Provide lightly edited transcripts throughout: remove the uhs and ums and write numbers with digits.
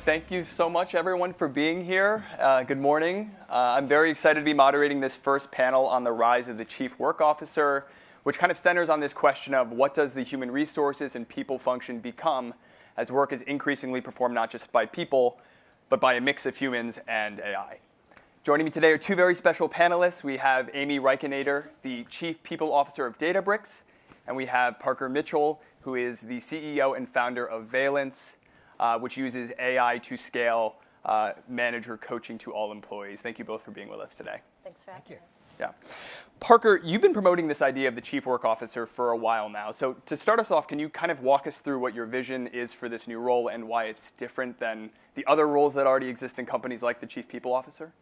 Thank you so much, everyone, for being here. Good morning. I'm very excited to be moderating this first panel on the rise of the Chief Work Officer, which kind of centers on this question of what does the human resources and people function become as work is increasingly performed not just by people, but by a mix of humans and AI. Joining me today are two very special panelists. We have Amy Reichanadter, the Chief People Officer of Databricks, and we have Parker Mitchell, who is the CEO and founder of Valence, which uses AI to scale manager coaching to all employees. Thank you both for being with us today. Thanks for having me. Yeah. Parker, you've been promoting this idea of the Chief Work Officer for a while now. So to start us off, can you kind of walk us through what your vision is for this new role and why it's different than the other roles that already exist in companies like the Chief People Officer?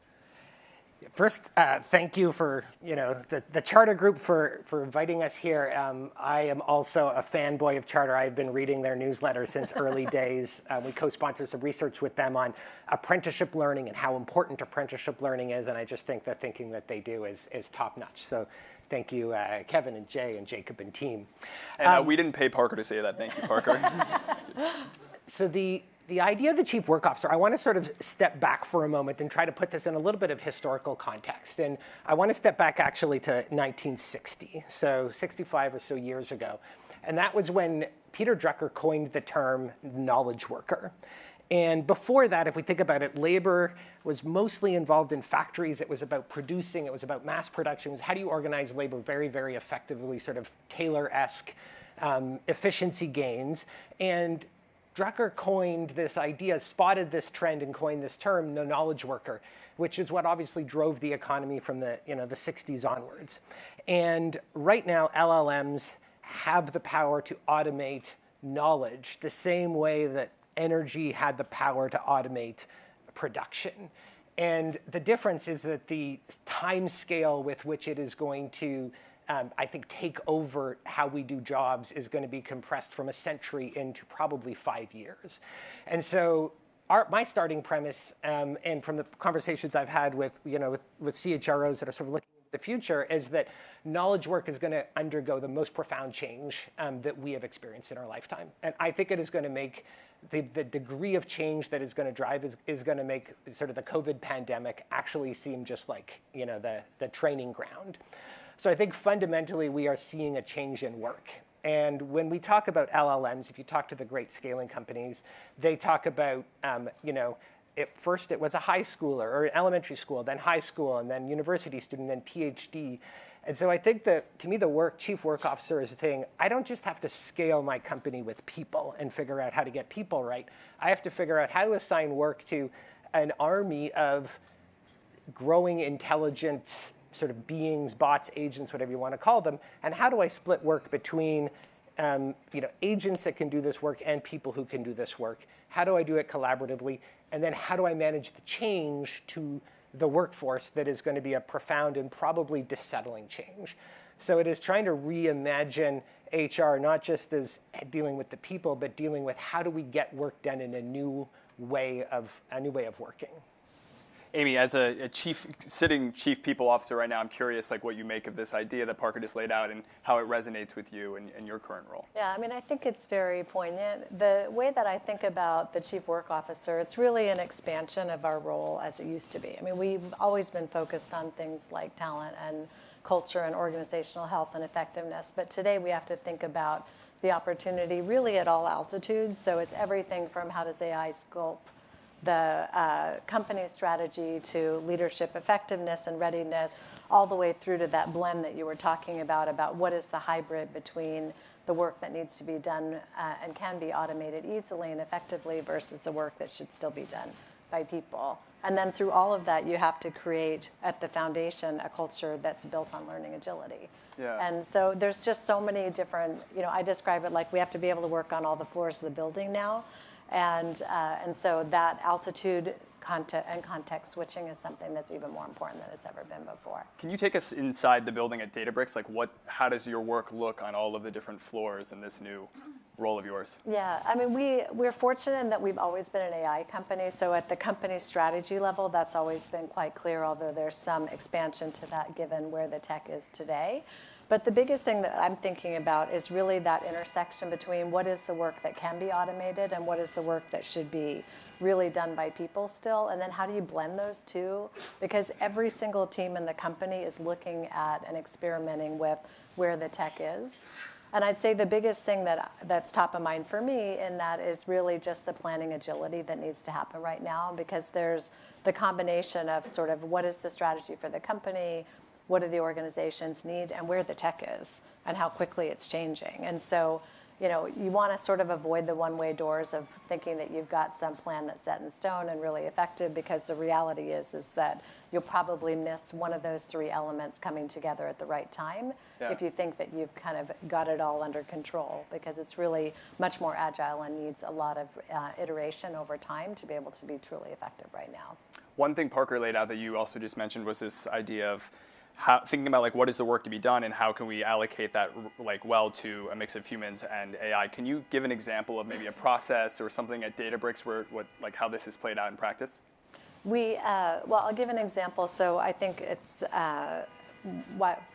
First, thank you for the Charter Group for inviting us here. I am also a fanboy of Charter. I've been reading their newsletter since early days. We co-sponsor some research with them on apprenticeship learning and how important apprenticeship learning is, and I just think the thinking that they do is top-notch. So thank you, Kevin and Jay and Jacob and team. And we didn't pay Parker to say that. Thank you, Parker. So the idea of the Chief Work Officer, I want to sort of step back for a moment and try to put this in a little bit of historical context. And I want to step back actually to 1960, so 65 or so years ago. And that was when Peter Drucker coined the term knowledge worker. And before that, if we think about it, labor was mostly involved in factories. It was about producing. It was about mass production. It was how do you organize labor very, very effectively, sort of Taylor-esque efficiency gains. And Drucker coined this idea, spotted this trend, and coined this term, the knowledge worker, which is what obviously drove the economy from the 60s onwards. And right now, LLMs have the power to automate knowledge the same way that energy had the power to automate production. And the difference is that the time scale with which it is going to I think take over how we do jobs is going to be compressed from a century into probably 5 years. And so my starting premise, and from the conversations I've had with CHROs that are sort of looking at the future, is that knowledge work is going to undergo the most profound change that we have experienced in our lifetime. And I think it is going to make the degree of change that is going to drive is going to make sort of the COVID pandemic actually seem just like the training ground. So I think fundamentally we are seeing a change in work. And when we talk about LLMs, if you talk to the great scaling companies, they talk about, first it was a high schooler or elementary school, then high school, and then university student, then PhD. And so I think that, to me, the Chief Work Officer is saying, I don't just have to scale my company with people and figure out how to get people right. I have to figure out how to assign work to an army of growing intelligence sort of beings, bots, agents, whatever you want to call them, and how do I split work between agents that can do this work and people who can do this work? How do I do it collaboratively? And then how do I manage the change to the workforce that is going to be a profound and probably dissettling change? So it is trying to reimagine HR, not just as dealing with the people, but dealing with how do we get work done in a new way of working. Amy, as a sitting Chief People Officer right now, I'm curious what you make of this idea that Parker just laid out and how it resonates with you and your current role. Yeah, I mean, I think it's very poignant. The way that I think about the Chief Work Officer, it's really an expansion of our role as it used to be. I mean, we've always been focused on things like talent and culture and organizational health and effectiveness. But today we have to think about the opportunity really at all altitudes. So it's everything from how does AI sculpt the company strategy to leadership effectiveness and readiness, all the way through to that blend that you were talking about what is the hybrid between the work that needs to be done and can be automated easily and effectively versus the work that should still be done by people. And then through all of that, you have to create at the foundation a culture that's built on learning agility. Yeah. And so there's just so many different, I describe it like we have to be able to work on all the floors of the building now. And so that altitude and context switching is something that's even more important than it's ever been before. Can you take us inside the building at Databricks? How does your work look on all of the different floors in this new role of yours? Yeah, I mean, we're fortunate in that we've always been an AI company. So at the company strategy level, that's always been quite clear, although there's some expansion to that given where the tech is today. But the biggest thing that I'm thinking about is really that intersection between what is the work that can be automated and what is the work that should be really done by people still, and then how do you blend those two? Because every single team in the company is looking at and experimenting with where the tech is. And I'd say the biggest thing that's top of mind for me in that is really just the planning agility that needs to happen right now, because there's the combination of sort of what is the strategy for the company, what do the organizations need, and where the tech is, and how quickly it's changing. And so, you want to sort of avoid the one-way doors of thinking that you've got some plan that's set in stone and really effective, because the reality is that you'll probably miss one of those three elements coming together at the right time if you think that you've kind of got it all under control, because it's really much more agile and needs a lot of iteration over time to be able to be truly effective right now. One thing Parker laid out that you also just mentioned was this idea of thinking about what is the work to be done and how can we allocate that well to a mix of humans and AI. Can you give an example of maybe a process or something at Databricks where how this is played out in practice? I'll give an example. So I think it's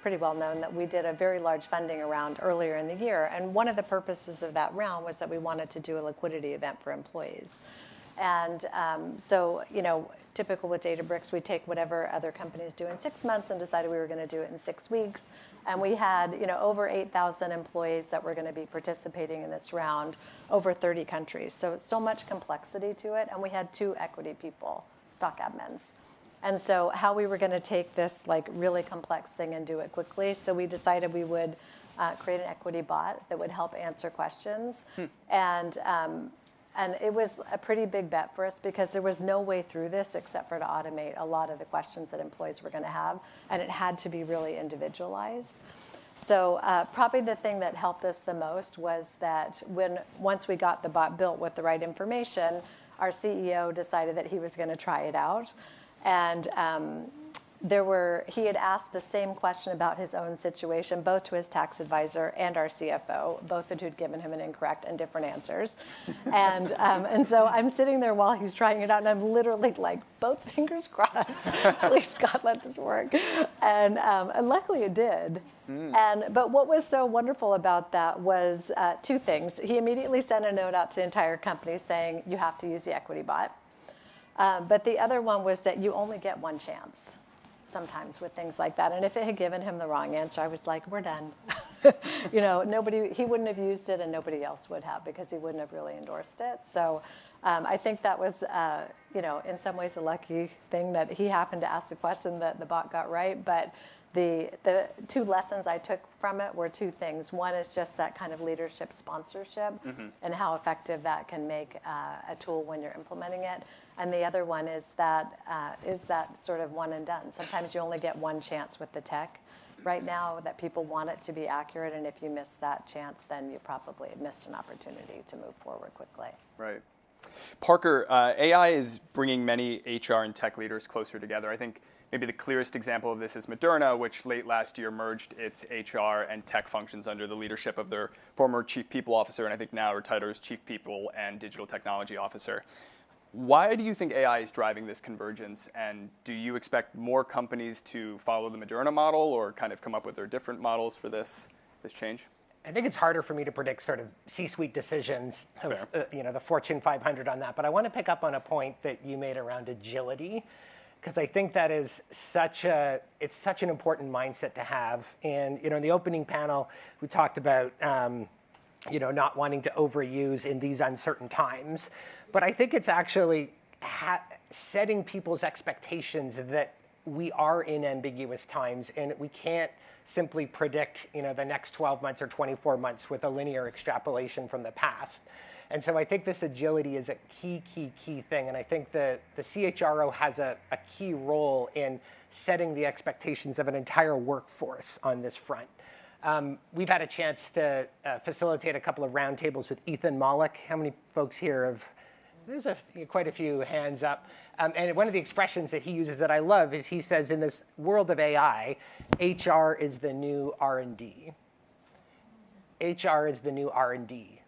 pretty well known that we did a very large funding round earlier in the year, and one of the purposes of that round was that we wanted to do a liquidity event for employees. And typical with Databricks, we take whatever other companies do in 6 months and decided we were going to do it in 6 weeks. And we had over 8,000 employees that were going to be participating in this round, over 30 countries. So much complexity to it. And we had 2 equity people, stock admins. And so how we were going to take this really complex thing and do it quickly. So we decided we would create an equity bot that would help answer questions. And it was a pretty big bet for us, because there was no way through this except for to automate a lot of the questions that employees were going to have, and it had to be really individualized. So probably the thing that helped us the most was that once we got the bot built with the right information, our CEO decided that he was going to try it out. And he had asked the same question about his own situation, both to his tax advisor and our CFO, both who'd given him an incorrect and different answers. And so I'm sitting there while he's trying it out, and I'm literally both fingers crossed, please God, let this work. And luckily it did. But what was so wonderful about that was 2 things. He immediately sent a note out to the entire company saying, you have to use the equity bot. But the other one was that you only get one chance sometimes with things like that. And if it had given him the wrong answer, I was like, we're done. He wouldn't have used it, and nobody else would have, because he wouldn't have really endorsed it. So I think that was, in some ways a lucky thing that he happened to ask a question that the bot got right. But the 2 lessons I took from it were 2 things. One is just that kind of leadership sponsorship and how effective that can make a tool when you're implementing it. And the other one is that sort of one and done. Sometimes you only get one chance with the tech. Right now, that people want it to be accurate, and if you miss that chance, then you probably missed an opportunity to move forward quickly. Right. Parker, AI is bringing many HR and tech leaders closer together. I think maybe the clearest example of this is Moderna, which late last year merged its HR and tech functions under the leadership of their former chief people officer, and I think now retired as chief people and digital technology officer. Why do you think AI is driving this convergence, and do you expect more companies to follow the Moderna model or kind of come up with their different models for this change? I think it's harder for me to predict sort of C-suite decisions of the Fortune 500 on that, but I want to pick up on a point that you made around agility, because I think that is such an important mindset to have. And in the opening panel, we talked about not wanting to overuse in these uncertain times. But I think it's actually setting people's expectations that we are in ambiguous times, and we can't simply predict the next 12 months or 24 months with a linear extrapolation from the past. And so I think this agility is a key thing. And I think the CHRO has a key role in setting the expectations of an entire workforce on this front. We've had a chance to facilitate a couple of roundtables with Ethan Mollick. How many folks here have? There's quite a few hands up. And one of the expressions that he uses that I love is he says, in this world of AI, HR is the new R&D. HR is the new R&D.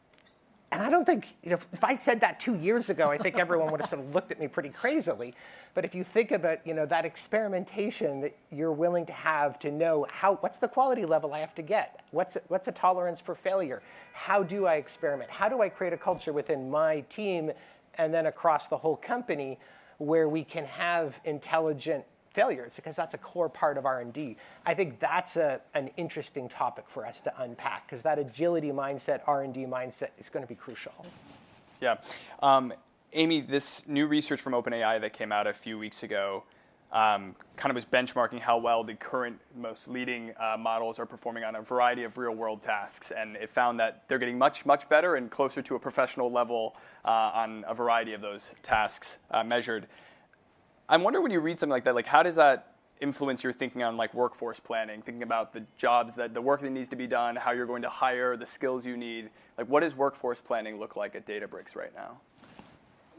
And I don't think, if I said that 2 years ago, I think everyone would have sort of looked at me pretty crazily. But if you think about, that experimentation that you're willing to have to know what's the quality level I have to get? What's a tolerance for failure? How do I experiment? How do I create a culture within my team and then across the whole company where we can have intelligent failures, because that's a core part of R&D. I think that's an interesting topic for us to unpack, because that agility mindset, R&D mindset is going to be crucial. Yeah. Amy, this new research from OpenAI that came out a few weeks ago kind of was benchmarking how well the current most leading models are performing on a variety of real-world tasks. And it found that they're getting much, much better and closer to a professional level on a variety of those tasks measured. I wonder, when you read something like that, like, how does that influence your thinking on like workforce planning, thinking about the jobs, the work that needs to be done, how you're going to hire, the skills you need? Like, what does workforce planning look like at Databricks right now?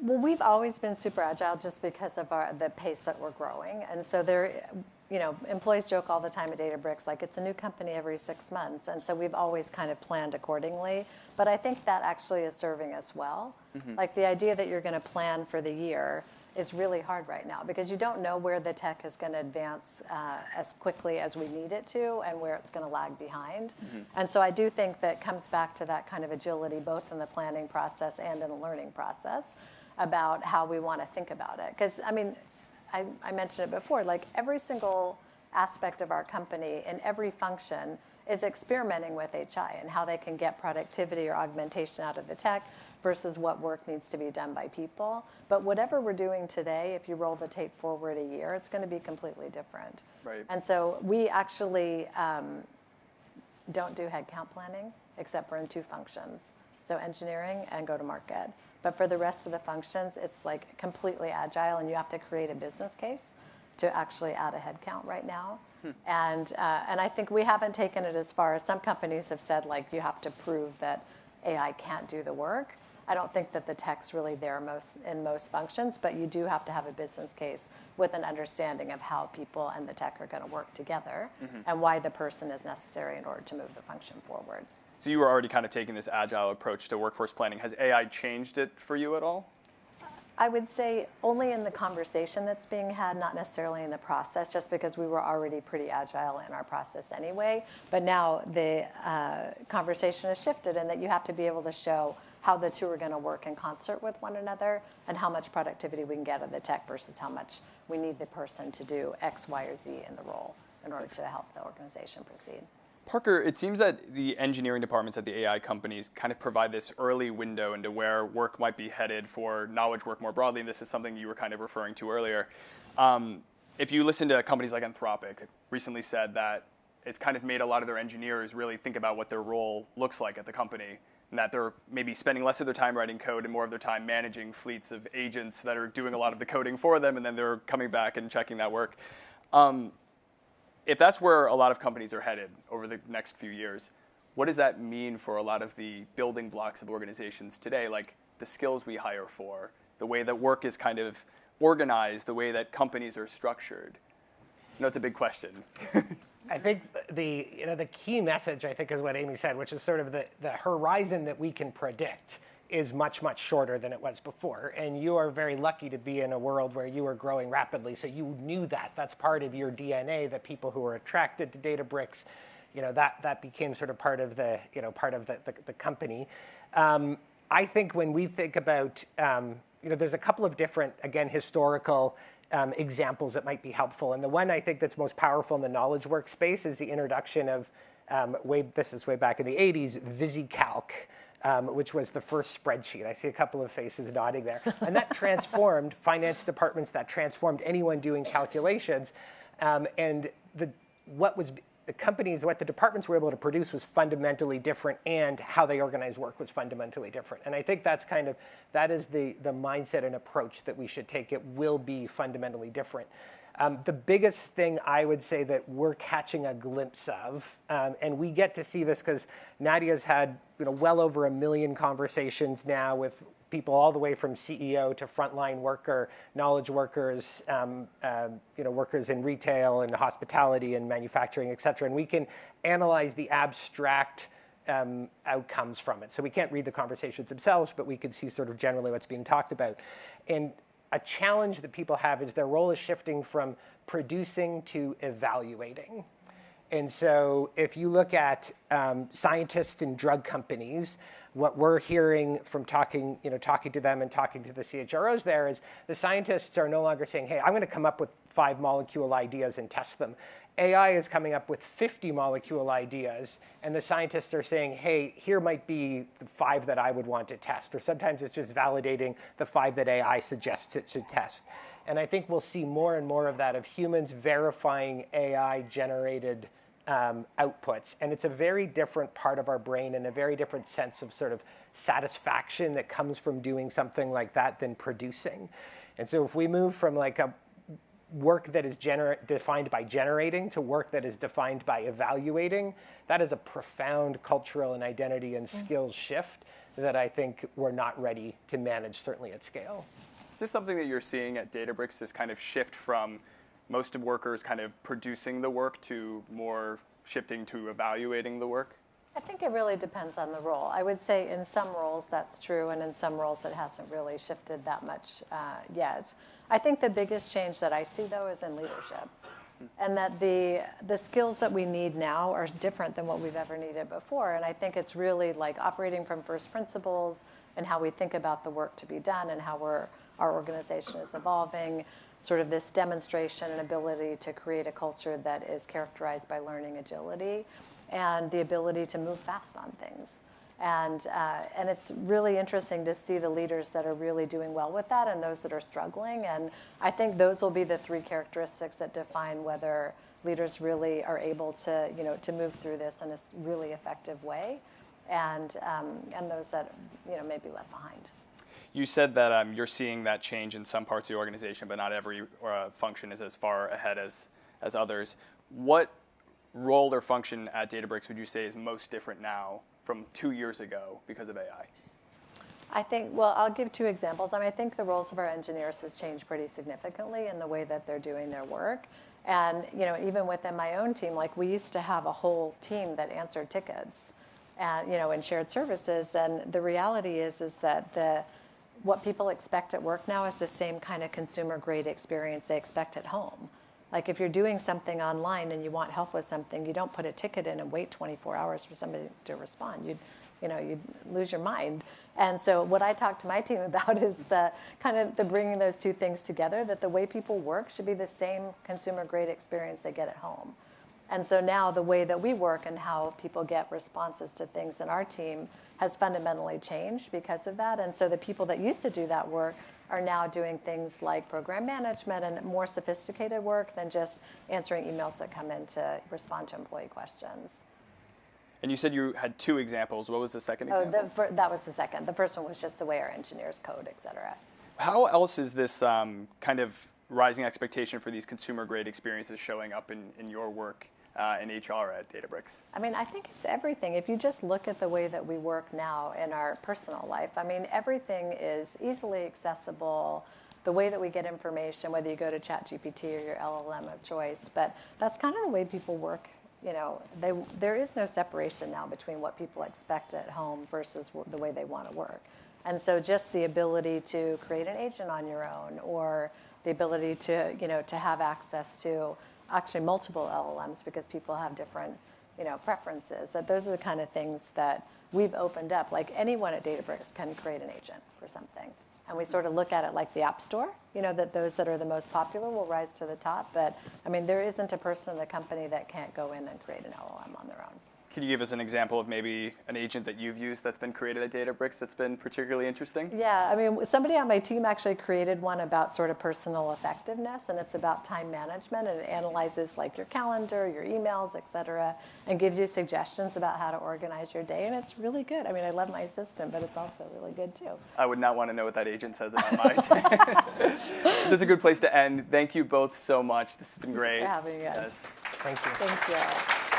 Well, we've always been super agile just because of the pace that we're growing. And so employees joke all the time at Databricks, like, it's a new company every 6 months. And so we've always kind of planned accordingly. But I think that actually is serving us well. Mm-hmm. Like, the idea that you're going to plan for the year is really hard right now, because you don't know where the tech is going to advance as quickly as we need it to, and where it's going to lag behind. Mm-hmm. And so I do think that comes back to that kind of agility, both in the planning process and in the learning process, about how we want to think about it. Because, I mean, I mentioned it before, like, every single aspect of our company in every function is experimenting with HI and how they can get productivity or augmentation out of the tech versus what work needs to be done by people. But whatever we're doing today, if you roll the tape forward a year, it's going to be completely different. Right. And so we actually don't do headcount planning, except for in 2 functions. So engineering and go-to-market. But for the rest of the functions, it's like completely agile, and you have to create a business case to actually add a headcount right now. And I think we haven't taken it as far as some companies have said, like, you have to prove that AI can't do the work. I don't think that the tech's really there in most functions, but you do have to have a business case with an understanding of how people and the tech are going to work together, mm-hmm. and why the person is necessary in order to move the function forward. So you were already kind of taking this agile approach to workforce planning. Has AI changed it for you at all? I would say only in the conversation that's being had, not necessarily in the process, just because we were already pretty agile in our process anyway. But now the conversation has shifted, and that you have to be able to show how the two are going to work in concert with one another, and how much productivity we can get out of the tech versus how much we need the person to do X, Y, or Z in the role in order to help the organization proceed. Parker, it seems that the engineering departments at the AI companies kind of provide this early window into where work might be headed for knowledge work more broadly, and this is something you were kind of referring to earlier. If you listen to companies like Anthropic, it recently said that it's kind of made a lot of their engineers really think about what their role looks like at the company, and that they're maybe spending less of their time writing code and more of their time managing fleets of agents that are doing a lot of the coding for them, and then they're coming back and checking that work. If that's where a lot of companies are headed over the next few years, what does that mean for a lot of the building blocks of organizations today, like the skills we hire for, the way that work is kind of organized, the way that companies are structured? I know it's a big question. I think the key message, I think, is what Amy said, which is sort of the horizon that we can predict is much, much shorter than it was before. And you are very lucky to be in a world where you are growing rapidly. So you knew that. That's part of your DNA, that people who are attracted to Databricks, that became sort of part of the company. I think when we think about, there's a couple of different, again, historical examples that might be helpful. And the one I think that's most powerful in the knowledge work space is the introduction of, this is way back in the 80s, VisiCalc. Which was the first spreadsheet. I see a couple of faces nodding there. And that transformed finance departments, that transformed anyone doing calculations. And what the departments were able to produce was fundamentally different, and how they organize work was fundamentally different. And I think that is the mindset and approach that we should take. It will be fundamentally different. The biggest thing I would say that we're catching a glimpse of, and we get to see this because Nadia's had well over 1 million conversations now with people all the way from CEO to frontline worker, knowledge workers, workers in retail and hospitality and manufacturing, et cetera. And we can analyze the abstract outcomes from it. So we can't read the conversations themselves, but we can see sort of generally what's being talked about. And a challenge that people have is their role is shifting from producing to evaluating. And so if you look at scientists in drug companies, what we're hearing from talking to them and talking to the CHROs there is the scientists are no longer saying, hey, I'm going to come up with 5 molecule ideas and test them. AI is coming up with 50 molecule ideas, and the scientists are saying, hey, here might be the 5 that I would want to test. Or sometimes it's just validating the 5 that AI suggests it should test. And I think we'll see more and more of that, of humans verifying AI-generated outputs. And it's a very different part of our brain and a very different sense of sort of satisfaction that comes from doing something like that than producing. And so if we move from like a work that is defined by generating to work that is defined by evaluating, that is a profound cultural and identity and skills shift that I think we're not ready to manage, certainly at scale. Is this something that you're seeing at Databricks, this kind of shift from most of workers kind of producing the work to more shifting to evaluating the work? I think it really depends on the role. I would say in some roles that's true, and in some roles it hasn't really shifted that much yet. I think the biggest change that I see, though, is in leadership. And that the skills that we need now are different than what we've ever needed before. And I think it's really like operating from first principles and how we think about the work to be done and how our organization is evolving, sort of this demonstration and ability to create a culture that is characterized by learning agility and the ability to move fast on things. And it's really interesting to see the leaders that are really doing well with that and those that are struggling. And I think those will be the 3 characteristics that define whether leaders really are able to, to move through this in a really effective way, and those that, may be left behind. You said that you're seeing that change in some parts of the organization, but not every function is as far ahead as others. What role or function at Databricks would you say is most different now from 2 years ago because of AI? I think, well, I'll give 2 examples. I think the roles of our engineers has changed pretty significantly in the way that they're doing their work. And, even within my own team, like we used to have a whole team that answered tickets and, and shared services. And the reality is that what people expect at work now is the same kind of consumer grade experience they expect at home. Like if you're doing something online and you want help with something, you don't put a ticket in and wait 24 hours for somebody to respond. You'd lose your mind. And so what I talk to my team about is the bringing those 2 things together, that the way people work should be the same consumer grade experience they get at home. And so now the way that we work and how people get responses to things in our team has fundamentally changed because of that. And so the people that used to do that work are now doing things like program management and more sophisticated work than just answering emails that come in to respond to employee questions. And you said you had 2 examples. What was the second example? That was the second. The first one was just the way our engineers code, et cetera. How else is this kind of rising expectation for these consumer-grade experiences showing up in your work in HR at Databricks? I think it's everything. If you just look at the way that we work now in our personal life, everything is easily accessible. The way that we get information, whether you go to ChatGPT or your LLM of choice, but that's kind of the way people work. There is no separation now between what people expect at home versus the way they want to work. And so just the ability to create an agent on your own, or the ability to, to have access to actually multiple LLMs because people have different, preferences. That those are the kind of things that we've opened up. Like anyone at Databricks can create an agent for something. And we sort of look at it like the App Store, that those that are the most popular will rise to the top. But there isn't a person in the company that can't go in and create an LLM on their own. Can you give us an example of maybe an agent that you've used that's been created at Databricks that's been particularly interesting? Yeah, somebody on my team actually created one about sort of personal effectiveness, and it's about time management, and it analyzes like your calendar, your emails, et cetera, and gives you suggestions about how to organize your day, and it's really good. I love my assistant, but it's also really good too. I would not want to know what that agent says about my day. This is a good place to end. Thank you both so much. This has been great. Thanks for having us. Thank you. Thank you.